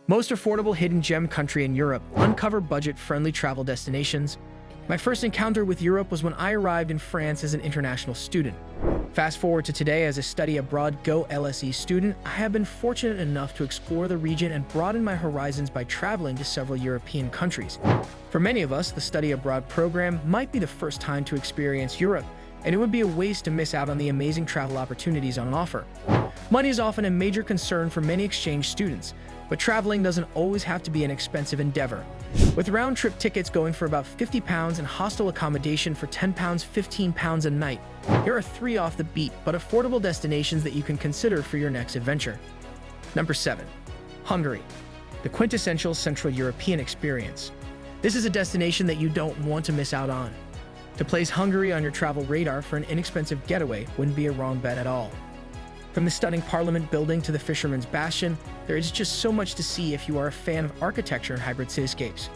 Most affordable hidden gem country in Europe, uncover budget-friendly travel destinations. My first encounter with Europe was when I arrived in France as an international student. Fast forward to today as a study abroad Go LSE student, I have been fortunate enough to explore the region and broaden my horizons by traveling to several European countries. For many of us, the study abroad program might be the first time to experience Europe, and it would be a waste to miss out on the amazing travel opportunities on offer. Money is often a major concern for many exchange students, but traveling doesn't always have to be an expensive endeavor. With round-trip tickets going for about £50 and hostel accommodation for £10, £15 a night, here are 3 off-the-beat but affordable destinations that you can consider for your next adventure. Number 7. Hungary, the quintessential Central European experience. This is a destination that you don't want to miss out on. To place Hungary on your travel radar for an inexpensive getaway wouldn't be a wrong bet at all. From the stunning Parliament building to the Fisherman's Bastion, there is just so much to see if you are a fan of architecture and hybrid cityscapes.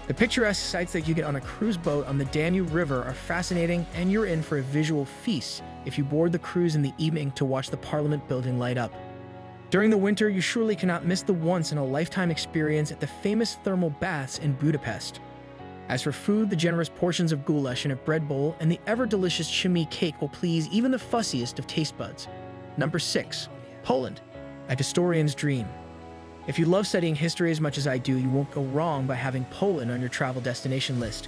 The picturesque sights that you get on a cruise boat on the Danube River are fascinating, and you're in for a visual feast if you board the cruise in the evening to watch the Parliament building light up. During the winter, you surely cannot miss the once-in-a-lifetime experience at the famous thermal baths in Budapest. As for food, the generous portions of goulash in a bread bowl and the ever-delicious chimney cake will please even the fussiest of taste buds. Number 6. Poland, a historian's dream. If you love studying history as much as I do, you won't go wrong by having Poland on your travel destination list.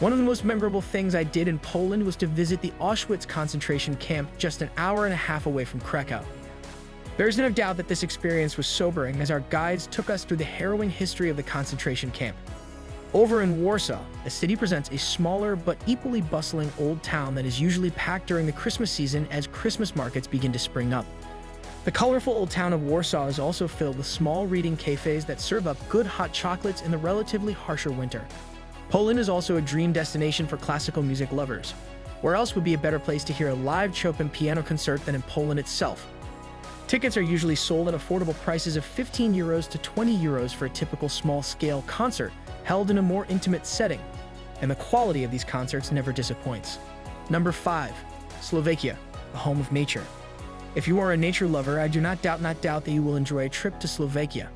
One of the most memorable things I did in Poland was to visit the Auschwitz concentration camp just an hour and a half away from Krakow. There is no doubt that this experience was sobering as our guides took us through the harrowing history of the concentration camp. Over in Warsaw, the city presents a smaller but equally bustling old town that is usually packed during the Christmas season as Christmas markets begin to spring up. The colorful old town of Warsaw is also filled with small reading cafes that serve up good hot chocolates in the relatively harsher winter. Poland is also a dream destination for classical music lovers. Where else would be a better place to hear a live Chopin piano concert than in Poland itself? Tickets are usually sold at affordable prices of €15 to €20 for a typical small-scale concert held in a more intimate setting, and the quality of these concerts never disappoints. Number 5. Slovakia, the home of nature. If you are a nature lover, I do not doubt that you will enjoy a trip to Slovakia.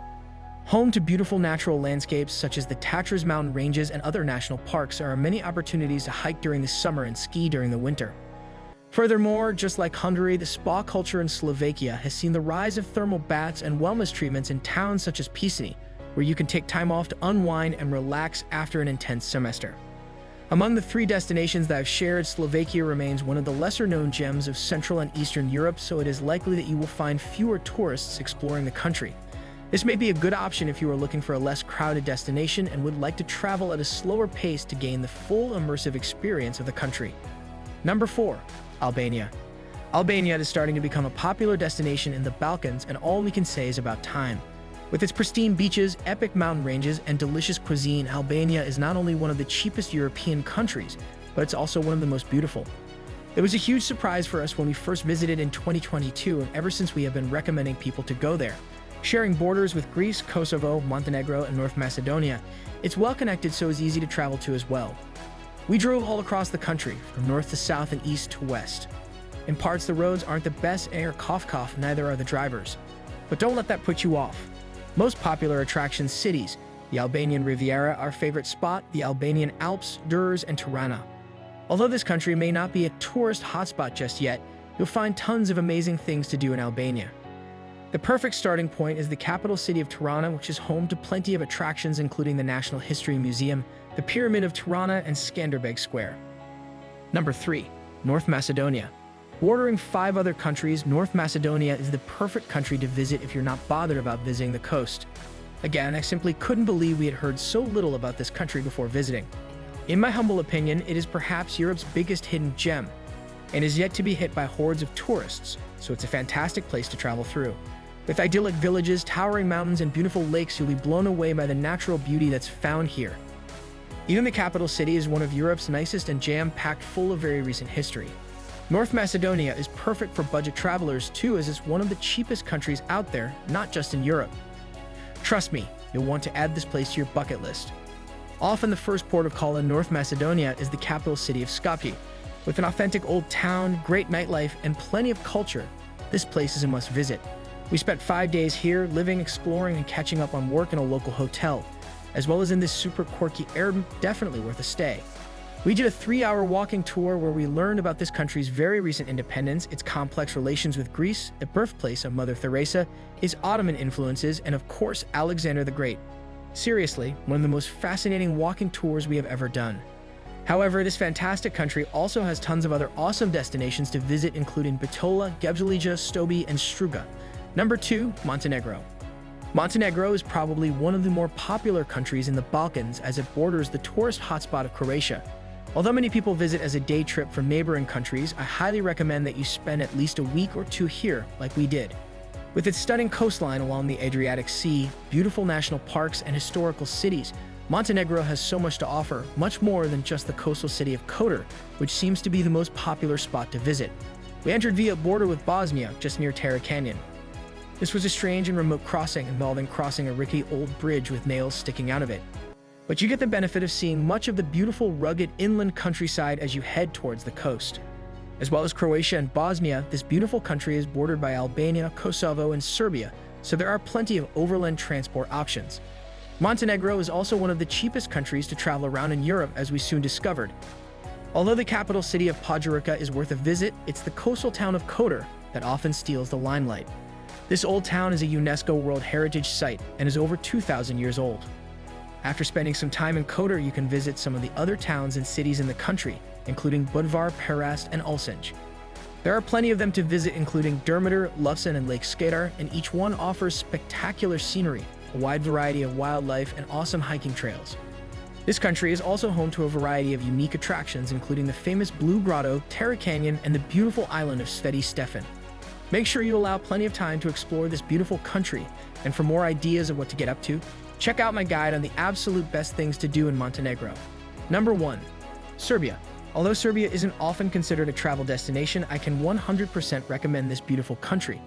Home to beautiful natural landscapes such as the Tatras mountain ranges and other national parks, there are many opportunities to hike during the summer and ski during the winter. Furthermore, just like Hungary, the spa culture in Slovakia has seen the rise of thermal baths and wellness treatments in towns such as Piceni, where you can take time off to unwind and relax after an intense semester. Among the 3 destinations that I've shared, Slovakia remains one of the lesser-known gems of Central and Eastern Europe, so it is likely that you will find fewer tourists exploring the country. This may be a good option if you are looking for a less crowded destination and would like to travel at a slower pace to gain the full immersive experience of the country. Number 4. Albania. Albania is starting to become a popular destination in the Balkans, and all we can say is about time. With its pristine beaches, epic mountain ranges, and delicious cuisine, Albania is not only one of the cheapest European countries, but it's also one of the most beautiful. It was a huge surprise for us when we first visited in 2022, and ever since we have been recommending people to go there. Sharing borders with Greece, Kosovo, Montenegro, and North Macedonia, it's well connected, so it's easy to travel to as well. We drove all across the country, from north to south and east to west. In parts, the roads aren't the best, and cough, neither are the drivers. But don't let that put you off. Most popular attraction cities: the Albanian Riviera, our favorite spot, the Albanian Alps, Durrës, and Tirana. Although this country may not be a tourist hotspot just yet, you'll find tons of amazing things to do in Albania. The perfect starting point is the capital city of Tirana, which is home to plenty of attractions including the National History Museum, the Pyramid of Tirana, and Skanderbeg Square. Number 3. North Macedonia. Bordering 5 other countries, North Macedonia is the perfect country to visit if you're not bothered about visiting the coast. Again, I simply couldn't believe we had heard so little about this country before visiting. In my humble opinion, it is perhaps Europe's biggest hidden gem, and is yet to be hit by hordes of tourists, so it's a fantastic place to travel through. With idyllic villages, towering mountains, and beautiful lakes, you'll be blown away by the natural beauty that's found here. Even the capital city is one of Europe's nicest and jam-packed, full of very recent history. North Macedonia is perfect for budget travelers too, as it's one of the cheapest countries out there, not just in Europe. Trust me, you'll want to add this place to your bucket list. Often the first port of call in North Macedonia is the capital city of Skopje. With an authentic old town, great nightlife, and plenty of culture, this place is a must-visit. We spent 5 days here, living, exploring, and catching up on work in a local hotel, as well as in this super quirky area, definitely worth a stay. We did a 3-hour walking tour where we learned about this country's very recent independence, its complex relations with Greece, the birthplace of Mother Teresa, its Ottoman influences, and of course, Alexander the Great. Seriously, one of the most fascinating walking tours we have ever done. However, this fantastic country also has tons of other awesome destinations to visit, including Bitola, Gebzelija, Stobi, and Struga. Number 2, Montenegro. Montenegro is probably one of the more popular countries in the Balkans as it borders the tourist hotspot of Croatia. Although many people visit as a day trip from neighboring countries, I highly recommend that you spend at least a week or 2 here, like we did. With its stunning coastline along the Adriatic Sea, beautiful national parks, and historical cities, Montenegro has so much to offer, much more than just the coastal city of Kotor, which seems to be the most popular spot to visit. We entered via border with Bosnia, just near Terra Canyon. This was a strange and remote crossing involving crossing a rickety old bridge with nails sticking out of it. But you get the benefit of seeing much of the beautiful, rugged inland countryside as you head towards the coast. As well as Croatia and Bosnia, this beautiful country is bordered by Albania, Kosovo, and Serbia, so there are plenty of overland transport options. Montenegro is also one of the cheapest countries to travel around in Europe, as we soon discovered. Although the capital city of Podgorica is worth a visit, it's the coastal town of Kotor that often steals the limelight. This old town is a UNESCO World Heritage Site and is over 2,000 years old. After spending some time in Kotor, you can visit some of the other towns and cities in the country, including Budvar, Perast, and Ulcinj. There are plenty of them to visit, including Dermitor, Lufsen, and Lake Skadar, and each one offers spectacular scenery, a wide variety of wildlife, and awesome hiking trails. This country is also home to a variety of unique attractions, including the famous Blue Grotto, Terra Canyon, and the beautiful island of Sveti Stefan. Make sure you allow plenty of time to explore this beautiful country, and for more ideas of what to get up to, check out my guide on the absolute best things to do in Montenegro. Number 1. Serbia. Although Serbia isn't often considered a travel destination, I can 100% recommend this beautiful country.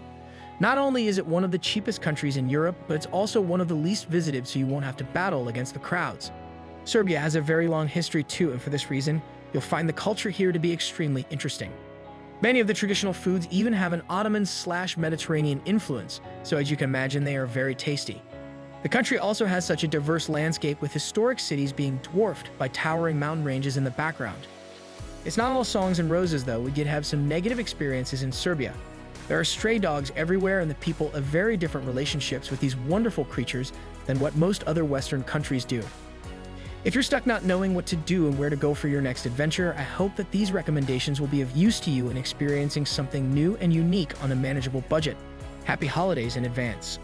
Not only is it one of the cheapest countries in Europe, but it's also one of the least visited, so you won't have to battle against the crowds. Serbia has a very long history too, and for this reason, you'll find the culture here to be extremely interesting. Many of the traditional foods even have an Ottoman/Mediterranean influence, so as you can imagine, they are very tasty. The country also has such a diverse landscape, with historic cities being dwarfed by towering mountain ranges in the background. It's not all songs and roses though. We did have some negative experiences in Serbia. There are stray dogs everywhere, and the people have very different relationships with these wonderful creatures than what most other Western countries do. If you're stuck not knowing what to do and where to go for your next adventure, I hope that these recommendations will be of use to you in experiencing something new and unique on a manageable budget. Happy holidays in advance.